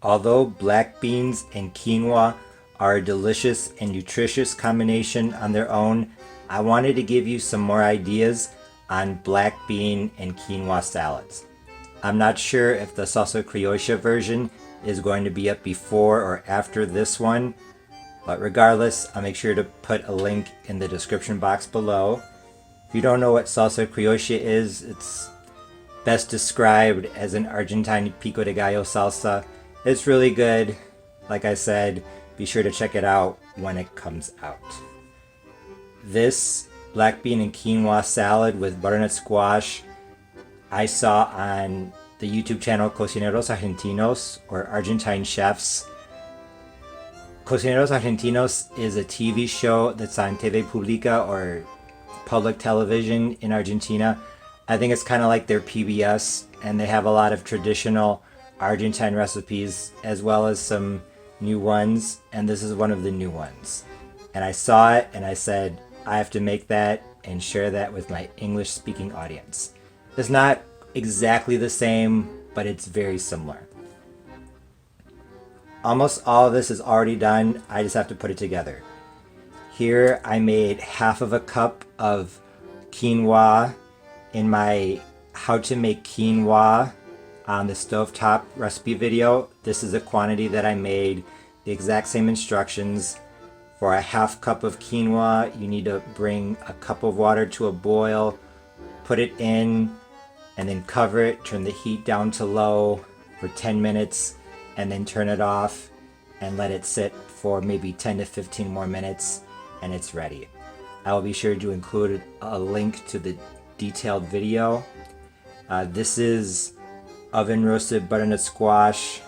Although black beans and quinoa are a delicious and nutritious combination on their own, I wanted to give you some more ideas on black bean and quinoa salads. I'm not sure if the salsa criolla version is going to be up before or after this one, but regardless, I'll make sure to put a link in the description box below. If you don't know what salsa criolla is, it's best described as an Argentine pico de gallo salsa. It's really good. Like I said, be sure to check it out when it comes out. This black bean and quinoa salad with butternut squash I saw on the YouTube channel CocinerosArgentinos, or Argentine Chefs. CocinerosArgentinos is a TV show that's on TV Pública, or public television in Argentina. I think it's kind of like their PBS, and they have a lot of traditional Argentine recipes as well as some new ones, and this is one of the new ones. And I saw it and I said, I have to make that and share that with my English speaking audience. It's not exactly the same, but it's very similar. Almost all of this is already done. I just have to put it together. Here I made half of a cup of quinoa in my how to make quinoa on the stovetop recipe video. This is a quantity that I made, the exact same instructions. For a half cup of quinoa, you need to bring a cup of water to a boil, put it in, and then cover it, turn the heat down to low for 10 minutes, and then turn it off and let it sit for maybe 10 to 15 more minutes, and it's ready. I will be sure to include a link to the detailed video. This is oven roasted butternut squash.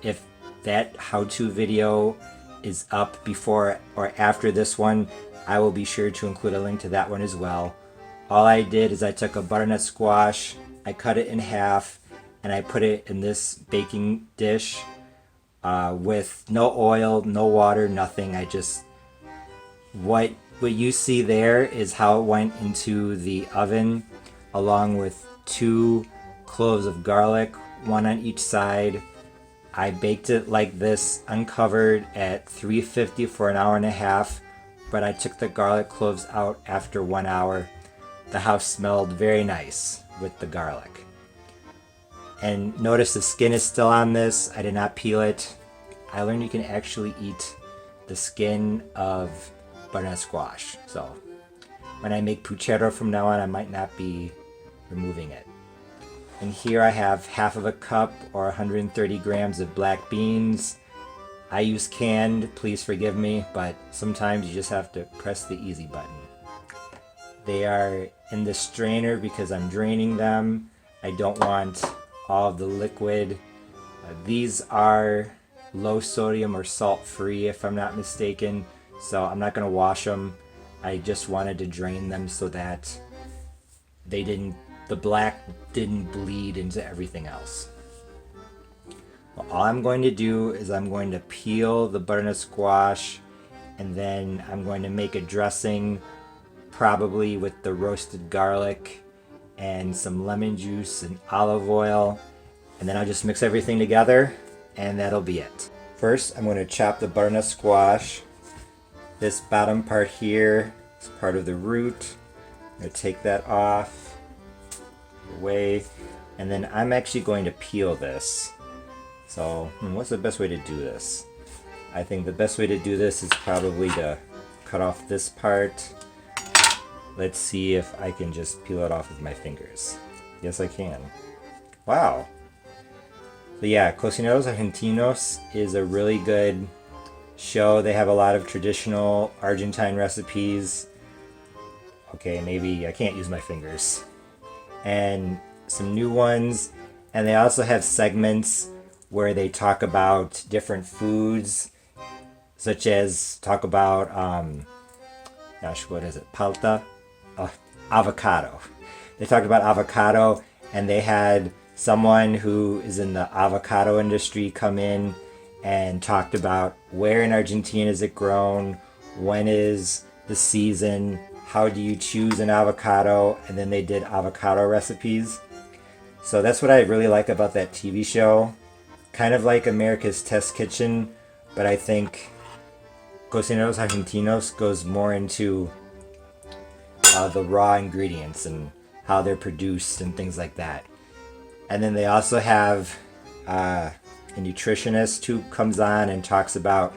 If that how-to video is up before or after this one, I will be sure to include a link to that one as well. All I did is I took a butternut squash, I cut it in half, and I put it in this baking dish with no oil, no water, nothing. I just, what you see there is how it went into the oven, along with 2 cloves of garlic, 1 on each side. I baked it like this, uncovered, at 350 for an hour and a half, but I took the garlic cloves out after 1 hour. The house smelled very nice with the garlic. And notice the skin is still on this. I did not peel it. I learned you can actually eat the skin of butternut squash. So when I make puchero from now on, I might not be removing it. And here I have half of a cup, or 130 grams of black beans. I use canned, please forgive me, but sometimes you just have to press the easy button. They are in the strainer because I'm draining them. I don't want all of the liquid. These are low sodium or salt free, if I'm not mistaken, so I'm not going to wash them. I just wanted to drain them so that the black didn't bleed into everything else. Well, all I'm going to do is I'm going to peel the butternut squash, and then I'm going to make a dressing, probably with the roasted garlic and some lemon juice and olive oil, and then I'll just mix everything together and that'll be it. First, I'm going to chop the butternut squash. This bottom part here is part of the root. I'm going to take that off, away, and then I'm actually going to peel this. So what's the best way to do this? I think the best way to do this is probably to cut off this part. Let's see if I can just peel it off with my fingers. Yes, I can. Wow. So yeah, CocinerosArgentinos is a really good show. They have a lot of traditional Argentine recipes. Okay, maybe I can't use my fingers. And some new ones. And they also have segments where they talk about different foods, such as talk about, gosh, what is it? Palta? Avocado. They talked about avocado, and they had someone who is in the avocado industry come in and talked about where in Argentina is it grown, when is the season, how do you choose an avocado, and then they did avocado recipes. So that's what I really like about that TV show. kind of like America's Test Kitchen, but I think CocinerosArgentinos goes more into the raw ingredients and how they're produced and things like that. And then they also have a nutritionist who comes on and talks about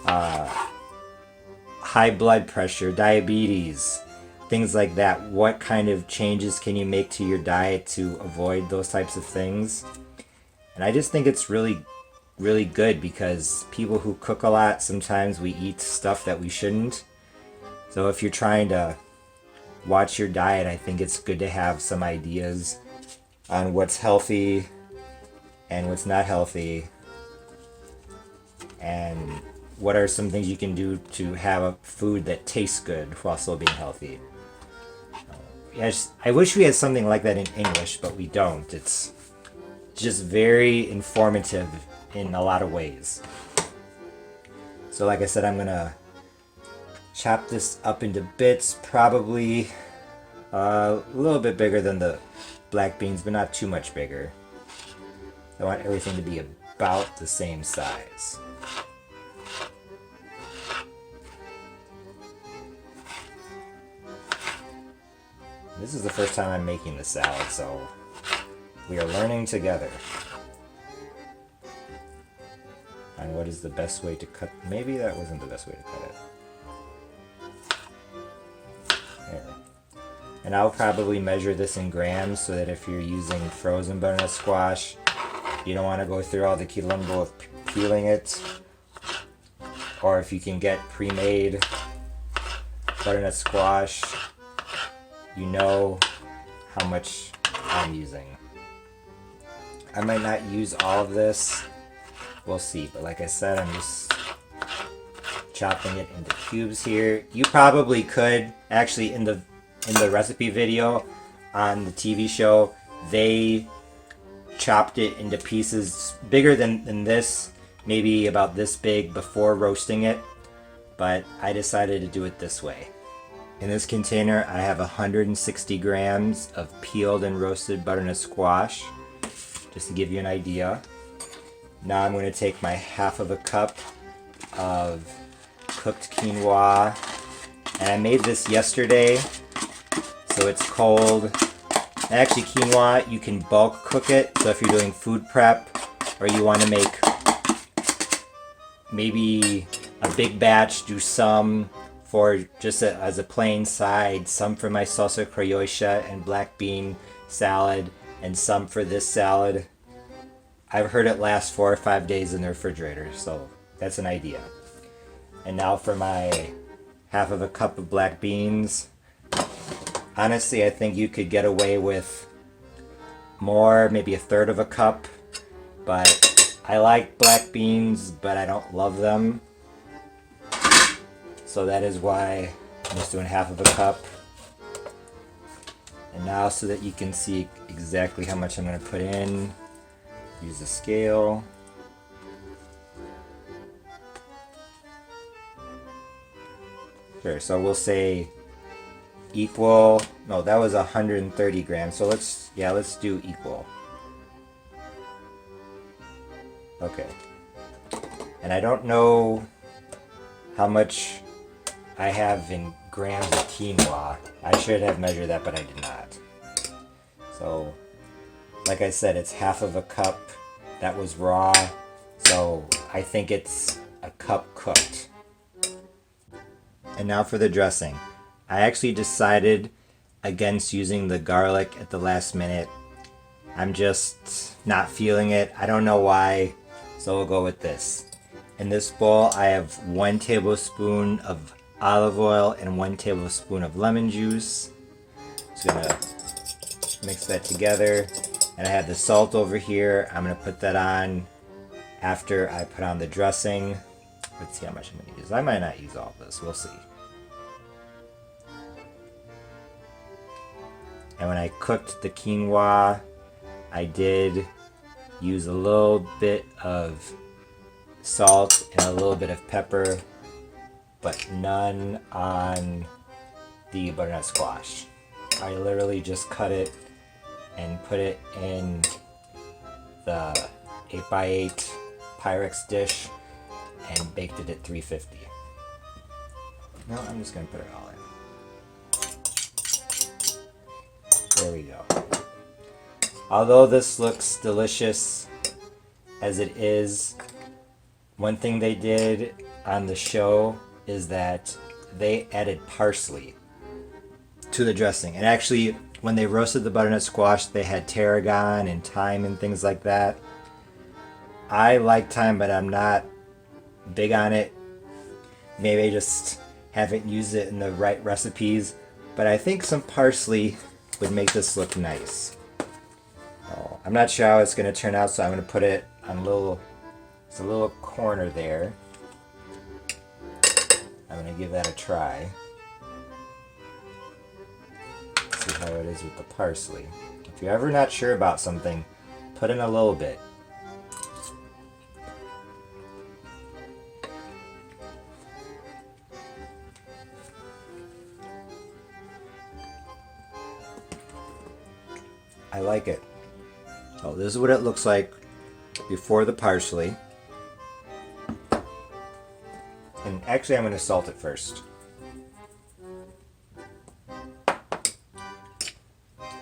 high blood pressure, diabetes, things like that. What kind of changes can you make to your diet to avoid those types of things? And I just think it's really, really good because people who cook a lot, sometimes we eat stuff that we shouldn't. So if you're trying to watch your diet, I think it's good to have some ideas on what's healthy and what's not healthy, and what are some things you can do to have a food that tastes good while still being healthy. Yes, I wish we had something like that in English, but we don't. It's just very informative in a lot of ways. So like I said, I'm gonna chop this up into bits, probably a little bit bigger than the black beans, but not too much bigger. I want everything to be about the same size. This is the first time I'm making the salad, so we are learning together on what is the best way to cut. Maybe that wasn't the best way to cut it. There. And I'll probably measure this in grams so that if you're using frozen butternut squash, you don't want to go through all the quilombo of peeling it. Or if you can get pre-made butternut squash, you know how much I'm using. I might not use all of this, we'll see, but like I said, I'm just chopping it into cubes here. You probably could, actually in the recipe video on the TV show, they chopped it into pieces bigger than this, maybe about this big before roasting it, but I decided to do it this way. In this container, I have 160 grams of peeled and roasted butternut squash, just to give you an idea. Now I'm going to take my half of a cup of cooked quinoa, and I made this yesterday, so it's cold. Actually, quinoa, you can bulk cook it, so if you're doing food prep, or you want to make maybe a big batch, do some for just as a plain side, some for my salsa criolla and black bean salad, and some for this salad. I've heard it lasts 4 or 5 days in the refrigerator, so that's an idea. And now for my half of a cup of black beans. Honestly, I think you could get away with more, maybe a third of a cup, but I like black beans, but I don't love them. So that is why I'm just doing half of a cup. And now so that you can see exactly how much I'm going to put in, use a scale. Sure, so we'll say equal, no, that was 130 grams, so let's do equal. Okay. And I don't know how much I have in grams of quinoa. I should have measured that, but I did not. So, like I said, it's half of a cup. That was raw, so I think it's a cup cooked. And now for the dressing. I actually decided against using the garlic at the last minute. I'm just not feeling it. I don't know why, so we'll go with this. In this bowl, I have 1 tablespoon of olive oil and 1 tablespoon of lemon juice. Just gonna mix that together. And I have the salt over here. I'm gonna put that on after I put on the dressing. Let's see how much I'm gonna use. I might not use all of this, we'll see. And when I cooked the quinoa, I did use a little bit of salt and a little bit of pepper, but none on the butternut squash. I literally just cut it and put it in the 8x8 Pyrex dish and baked it at 350. No, I'm just going to put it all in. There we go. Although this looks delicious as it is, one thing they did on the show is that they added parsley to the dressing. And actually, when they roasted the butternut squash, they had tarragon and thyme and things like that. I like thyme, but I'm not big on it. Maybe I just haven't used it in the right recipes. But I think some parsley would make this look nice. Oh, I'm not sure how it's going to turn out, so I'm going to put it on it's a little corner there. I'm going to give that a try. See how it is with the parsley. If you're ever not sure about something, put in a little bit. I like it. So this is what it looks like before the parsley. And actually I'm going to salt it first.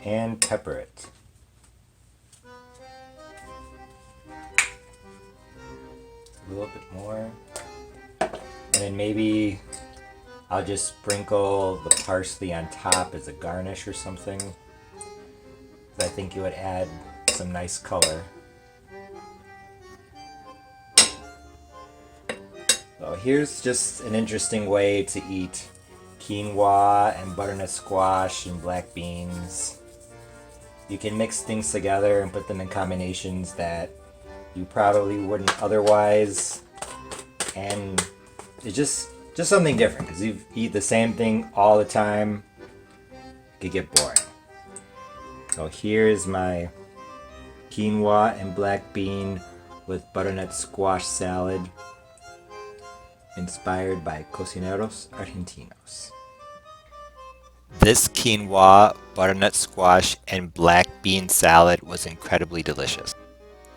And pepper it. A little bit more. And then maybe I'll just sprinkle the parsley on top as a garnish or something. I think it would add some nice color. So here's just an interesting way to eat quinoa and butternut squash and black beans. You can mix things together and put them in combinations that you probably wouldn't otherwise. And it's just something different, because you eat the same thing all the time, it could get boring. So here's my quinoa and black bean with butternut squash salad, inspired by CocinerosArgentinos. This quinoa, butternut squash, and black bean salad was incredibly delicious.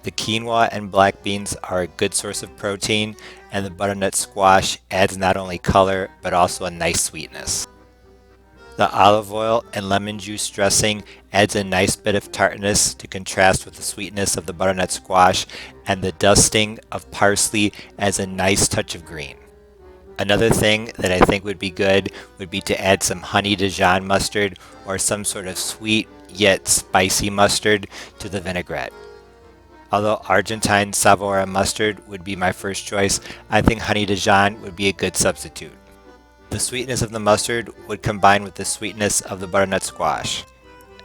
The quinoa and black beans are a good source of protein, and the butternut squash adds not only color, but also a nice sweetness. The olive oil and lemon juice dressing adds a nice bit of tartness to contrast with the sweetness of the butternut squash, and the dusting of parsley adds a nice touch of green. Another thing that I think would be good would be to add some honey Dijon mustard or some sort of sweet yet spicy mustard to the vinaigrette. Although Argentine Savora mustard would be my first choice, I think honey Dijon would be a good substitute. The sweetness of the mustard would combine with the sweetness of the butternut squash,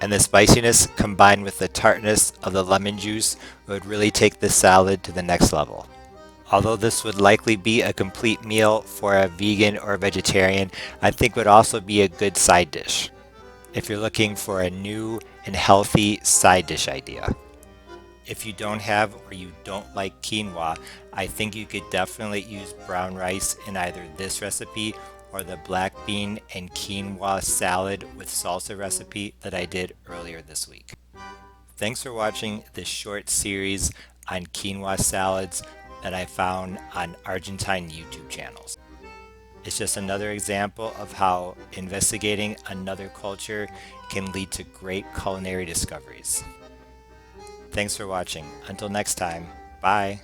and the spiciness combined with the tartness of the lemon juice would really take this salad to the next level. Although this would likely be a complete meal for a vegan or vegetarian, I think would also be a good side dish if you're looking for a new and healthy side dish idea. If you don't have or you don't like quinoa, I think you could definitely use brown rice in either this recipe or the black bean and quinoa salad with salsa recipe that I did earlier this week. Thanks for watching this short series on quinoa salads that I found on Argentine YouTube channels. It's just another example of how investigating another culture can lead to great culinary discoveries. Thanks for watching. Until next time, bye.